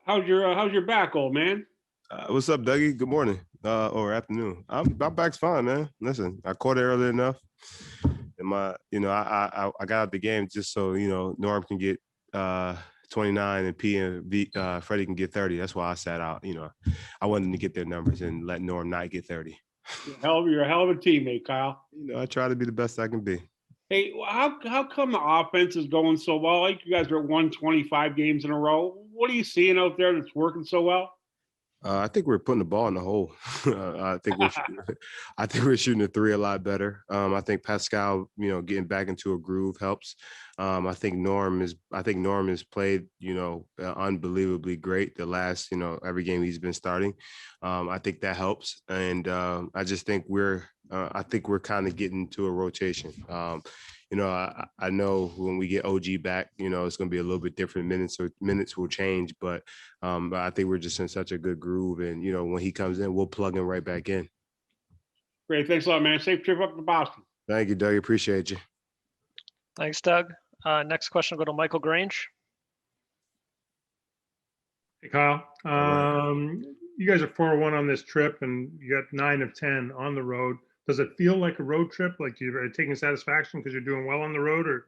How's your back, old man? What's up, Dougie? Good morning or afternoon. My back's fine, man. Listen, I caught it early enough, and I got out the game just so Norm can get 29 and Freddie can get 30. That's why I sat out. I wanted to get their numbers and let Norm not get 30. You're a hell of a teammate, Kyle. I try to be the best I can be. Hey, how come the offense is going so well? Like you guys are at 125 games in a row. What are you seeing out there that's working so well? I think we're putting the ball in the hole. I think we're shooting the three a lot better. I think Pascal, getting back into a groove helps. I think Norm has played, unbelievably great the last, every game he's been starting. I think that helps, and I just think I think we're kind of getting to a rotation. I know when we get OG back, it's going to be a little bit different. Minutes will change, but I think we're just in such a good groove. And, when he comes in, we'll plug him right back in. Great. Thanks a lot, man. Safe trip up to Boston. Thank you, Doug. Appreciate you. Thanks, Doug. Next question will go to Michael Grange. Hey, Kyle. You guys are 4-1 on this trip, and you got 9 of 10 on the road. Does it feel like a road trip, like you're taking satisfaction because you're doing well on the road, or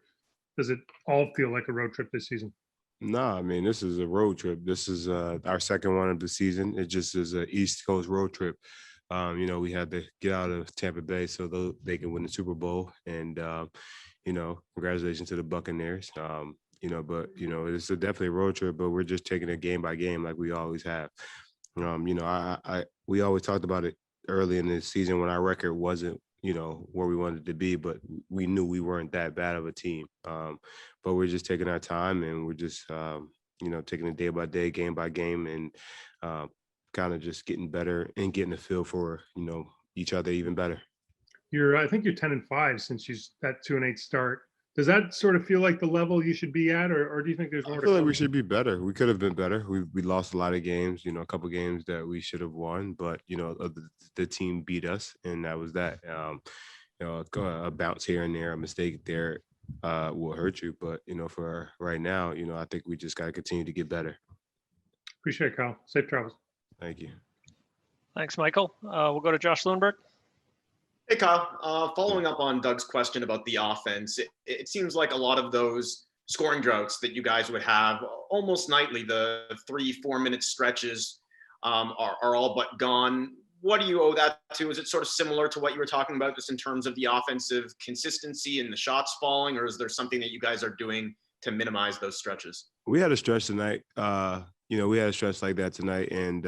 does it all feel like a road trip this season? No, I mean, this is a road trip. This is our second one of the season. It just is an East Coast road trip. We had to get out of Tampa Bay so they can win the Super Bowl. And, congratulations to the Buccaneers. It's definitely a road trip, but we're just taking it game by game like we always have. We always talked about it early in the season when our record wasn't, where we wanted to be, but we knew we weren't that bad of a team. But we're just taking our time, and we're just, taking it day by day, game by game, and kind of just getting better and getting a feel for, each other even better. I think you're 10-5 since that 2-8 start. Does that sort of feel like the level you should be at, or do you think there's more? I feel like we should be better. We could have been better. We lost a lot of games, a couple games that we should have won, but the team beat us, and that was that. A bounce here and there, a mistake there will hurt you, but for right now, I think we just got to continue to get better. Appreciate it, Kyle. Safe travels. Thank you. Thanks, Michael. We'll go to Josh Lundberg. Hey, Kyle. Following up on Doug's question about the offense, it seems like a lot of those scoring droughts that you guys would have almost nightly, the 3-4 minute stretches are all but gone. What do you owe that to? Is it sort of similar to what you were talking about just in terms of the offensive consistency and the shots falling, or is there something that you guys are doing to minimize those stretches? We had a stretch tonight. We had a stretch like that tonight, and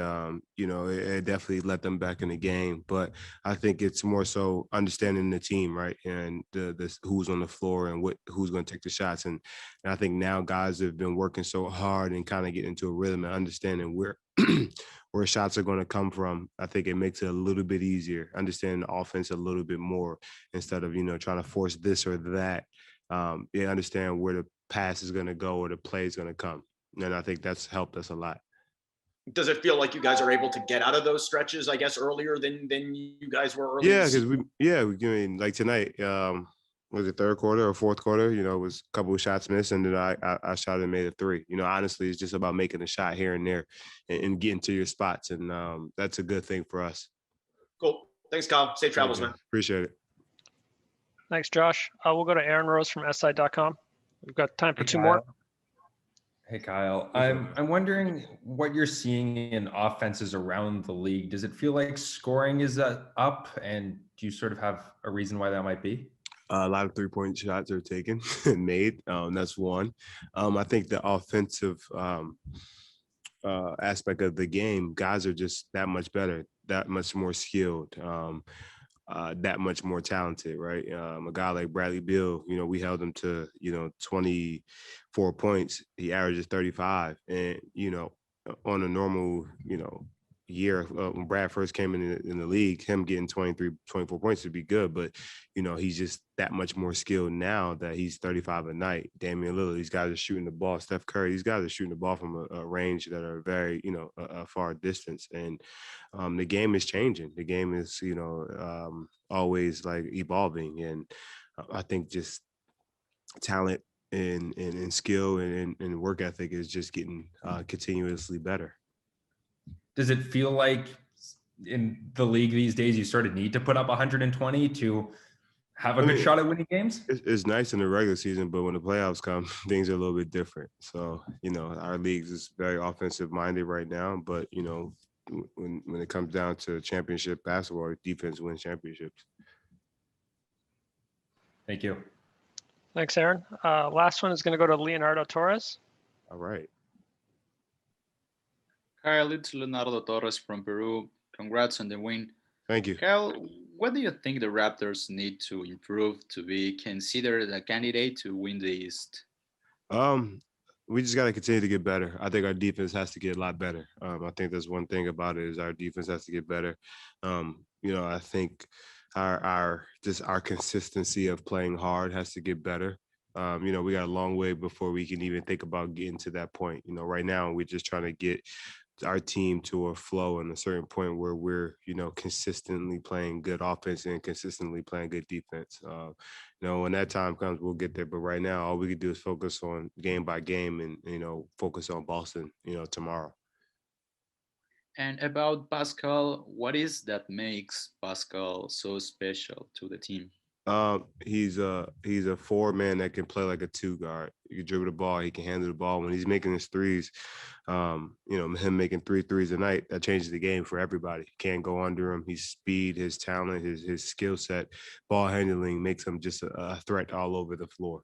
it definitely let them back in the game. But I think it's more so understanding the team, right, and the who's on the floor and who's going to take the shots. And I think now guys have been working so hard and kind of getting into a rhythm and understanding where where shots are going to come from. I think it makes it a little bit easier, understanding the offense a little bit more instead of trying to force this or that. Understand where the pass is going to go or the play is going to come. And I think that's helped us a lot. Does it feel like you guys are able to get out of those stretches, I guess, earlier than you guys were earlier? Yeah, because like tonight, was it third quarter or fourth quarter? It was a couple of shots missed, and then I shot and made a three. Honestly, it's just about making a shot here and there and getting to your spots, and that's a good thing for us. Cool. Thanks, Kyle. Safe travels, man. Appreciate it. Thanks, Josh. We'll go to Aaron Rose from SI.com. We've got time for two more. Hey, Kyle. I'm wondering what you're seeing in offenses around the league. Does it feel like scoring is up, and do you sort of have a reason why that might be? A lot of three-point shots are taken and made. That's one. I think the offensive aspect of the game, guys are just that much better, that much more skilled, that much more talented, right? A guy like Bradley Beal, we held him to, 24 points. He averages 35. And, on a normal, year, when Brad first came in the league, him getting 23, 24 points would be good. But, he's just that much more skilled now that he's 35 a night. Damian Lillard, these guys are shooting the ball. Steph Curry, these guys are shooting the ball from a range that are very, a far distance. And the game is changing. The game is, always like evolving. And I think just talent and skill and work ethic is just getting continuously better. Does it feel like in the league these days you sort of need to put up 120 to have a good shot at winning games? It's nice in the regular season, but when the playoffs come, things are a little bit different. So, our leagues is very offensive minded right now, but when it comes down to championship basketball, defense wins championships. Thank you. Thanks, Aaron. Last one is going to go to Leonardo Torres. All right. Kyle, it's Leonardo Torres from Peru. Congrats on the win. Thank you. Kyle, what do you think the Raptors need to improve to be considered a candidate to win the East? We just got to continue to get better. I think our defense has to get a lot better. I think that's one thing about it is our defense has to get better. I think our consistency of playing hard has to get better. We got a long way before we can even think about getting to that point. Right now we're just trying to get our team to a flow and a certain point where we're, consistently playing good offense and consistently playing good defense. When that time comes, we'll get there. But right now, all we can do is focus on game by game and, focus on Boston, tomorrow. And about Pascal, what is that makes Pascal so special to the team? He's a forward man that can play like a two guard. He can dribble the ball. He can handle the ball. When he's making his threes, him making 3 threes a night, that changes the game for everybody. Can't go under him. His speed, his talent, his skill set, ball handling makes him just a threat all over the floor.